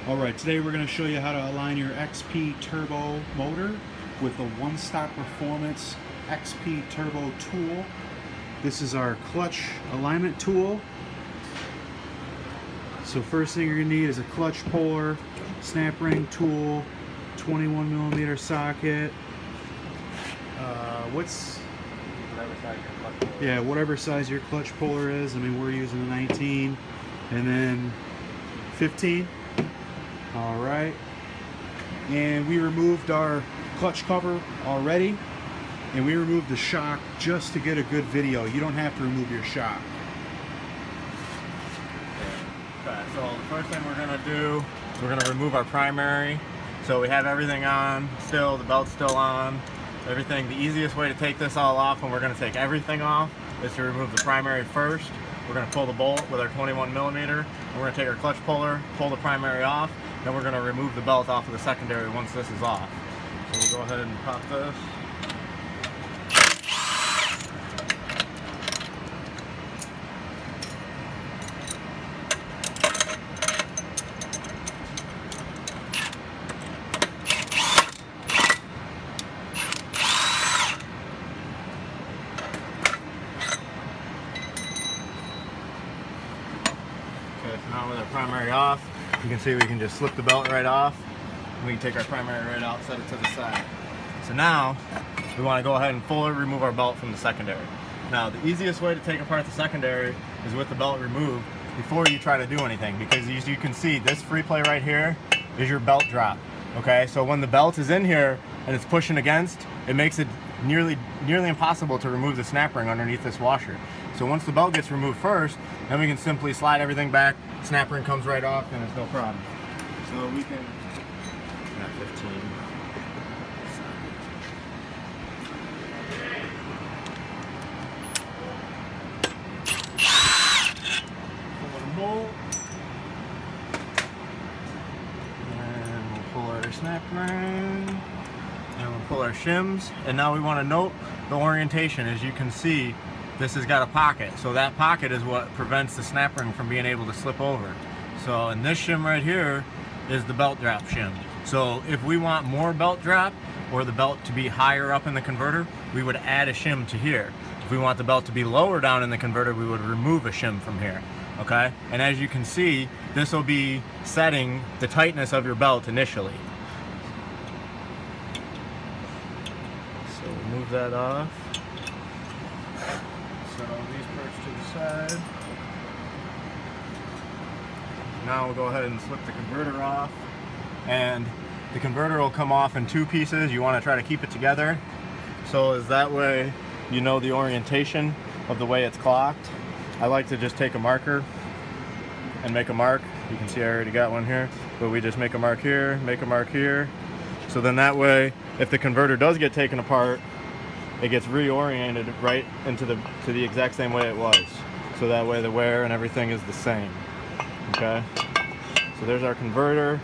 Alright, today we're going to show you how to align your XP Turbo motor with the One Stop Performance XP Turbo tool. This is our clutch alignment tool. So first thing you're going to need is a clutch puller, snap ring tool, 21mm socket. Whatever size your clutch puller is. I mean, we're using a 19 and then 15. Alright, and we removed our clutch cover already, and we removed the shock just to get a good video. You don't have to remove your shock. Okay, so the first thing we're going to do is we're going to remove our primary. So we have everything on still, the belt's still on, everything. The easiest way to take this all off when we're going to take everything off is to remove the primary first. We're going to pull the bolt with our 21mm, and we're going to take our clutch puller, pull the primary off, then we're going to remove the belt off of the secondary once this is off. So we'll go ahead and pop this. Okay, so now with our primary off, you can see we can just slip the belt right off. We can take our primary right out, set it to the side. So now, we want to go ahead and fully remove our belt from the secondary. Now, the easiest way to take apart the secondary is with the belt removed before you try to do anything, because as you can see, this free play right here is your belt drop. Okay, so when the belt is in here and it's pushing against, it makes it nearly impossible to remove the snap ring underneath this washer. So once the belt gets removed first, then we can simply slide everything back, snap ring comes right off, and it's no problem. So we can, not 15. Pull the bolt. And we'll pull our snap ring. And we'll pull our shims. And now we want to note the orientation. As you can see, this has got a pocket. So that pocket is what prevents the snap ring from being able to slip over. So, and this shim right here is the belt drop shim. So if we want more belt drop or the belt to be higher up in the converter, we would add a shim to here. If we want the belt to be lower down in the converter, we would remove a shim from here. Okay? And as you can see, this will be setting the tightness of your belt initially. So we'll move that off. Set all these parts to the side. Now we'll go ahead and slip the converter off, and the converter will come off in two pieces. You want to try to keep it together, so as that way you know the orientation of the way it's clocked. I like to just take a marker and make a mark. You can see I already got one here, but we just make a mark here, make a mark here. So then that way, if the converter does get taken apart, it gets reoriented right into the exact same way it was. So that way the wear and everything is the same. Okay, so there's our converter.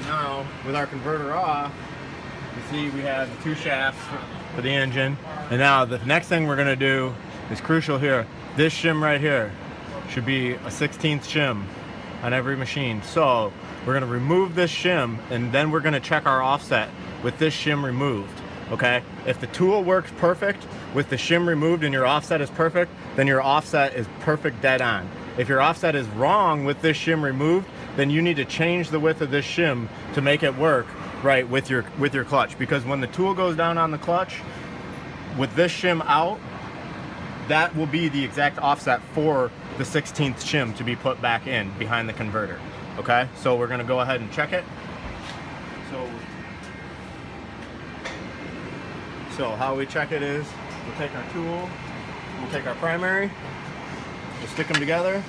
Now, with our converter off, you see we have the two shafts for the engine. And now the next thing we're going to do is crucial here. This shim right here should be a 16th shim on every machine. So we're going to remove this shim, and then we're going to check our offset with this shim removed. Okay, if the tool works perfect with the shim removed and your offset is perfect, then your offset is perfect dead on. If your offset is wrong with this shim removed, then you need to change the width of this shim to make it work right with your clutch, because when the tool goes down on the clutch with this shim out, that will be the exact offset for the 16th shim to be put back in behind the converter. Okay, so we're going to go ahead and check it. So how we check it is, we'll take our tool, we'll take our primary, we'll stick them together,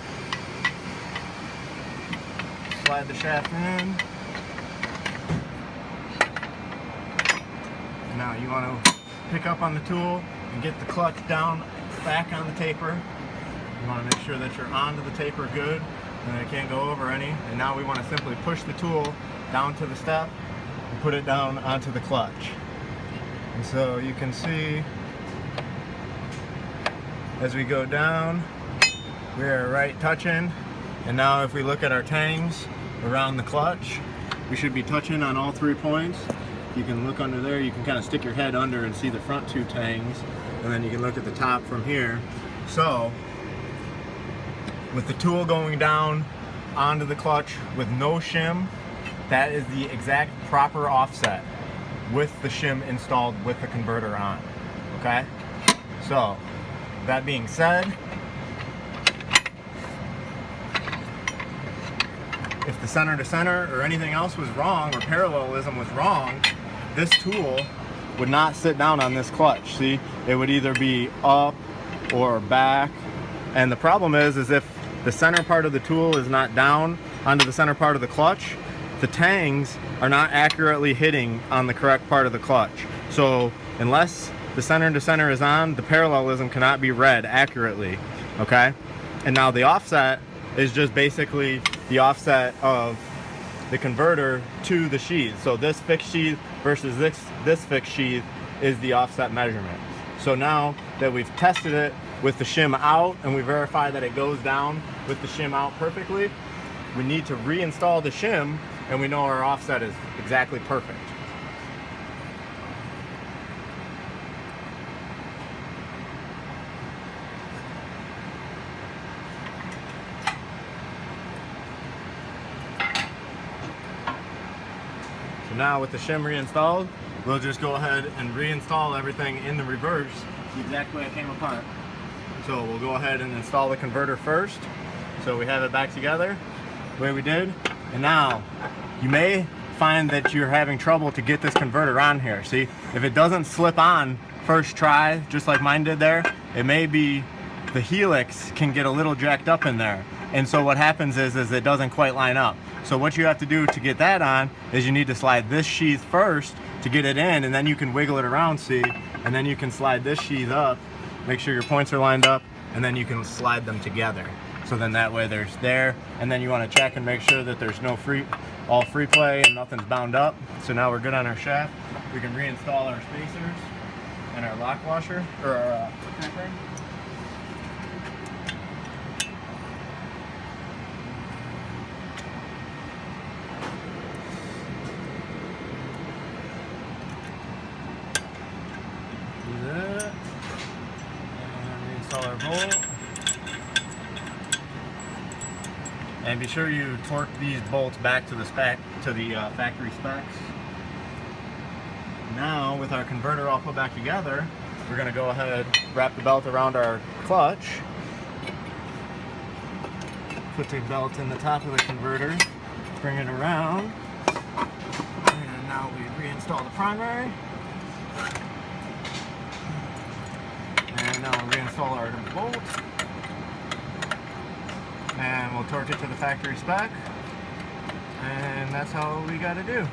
slide the shaft in. And now you want to pick up on the tool and get the clutch down back on the taper. You want to make sure that you're onto the taper good and it can't go over any. And now we want to simply push the tool down to the step and put it down onto the clutch. And so you can see as we go down, we are right touching And now if we look at our tangs around the clutch, we should be touching on all 3 points. You can look under there, you can kind of stick your head under and see the front 2 tangs, and then you can look at the top from here. So, with the tool going down onto the clutch with no shim, that is the exact proper offset with the shim installed with the converter on, okay? So, that being said, if the center to center or anything else was wrong or parallelism was wrong, this tool would not sit down on this clutch. See, it would either be up or back. And the problem is if the center part of the tool is not down onto the center part of the clutch, the tangs are not accurately hitting on the correct part of the clutch. So unless the center to center is on, the parallelism cannot be read accurately, okay? And now the offset is just basically the offset of the converter to the sheath. So this fixed sheath versus this fixed sheath is the offset measurement. So now that we've tested it with the shim out and we verify that it goes down with the shim out perfectly, we need to reinstall the shim and we know our offset is exactly perfect. So now with the shim reinstalled, we'll just go ahead and reinstall everything in the reverse the exact way it came apart. So we'll go ahead and install the converter first. So we have it back together the way we did. And now you may find that you're having trouble to get this converter on here. See, if it doesn't slip on first try, just like mine did there, it may be the helix can get a little jacked up in there. And so what happens is it doesn't quite line up. So what you have to do to get that on is you need to slide this sheath first to get it in, and then you can wiggle it around, see, and then you can slide this sheath up, make sure your points are lined up, and then you can slide them together. So then that way there's there, and then you want to check and make sure that there's no all free play and nothing's bound up. So now we're good on our shaft. We can reinstall our spacers and our lock washer, or our crank ring. Do that, and reinstall our bolt. And be sure you torque these bolts back to the factory specs. Now, with our converter all put back together, we're going to go ahead, wrap the belt around our clutch, put the belt in the top of the converter, bring it around, and now we reinstall the primary. And now we'll reinstall our bolt. And we'll torque it to the factory spec, and that's how we got to do.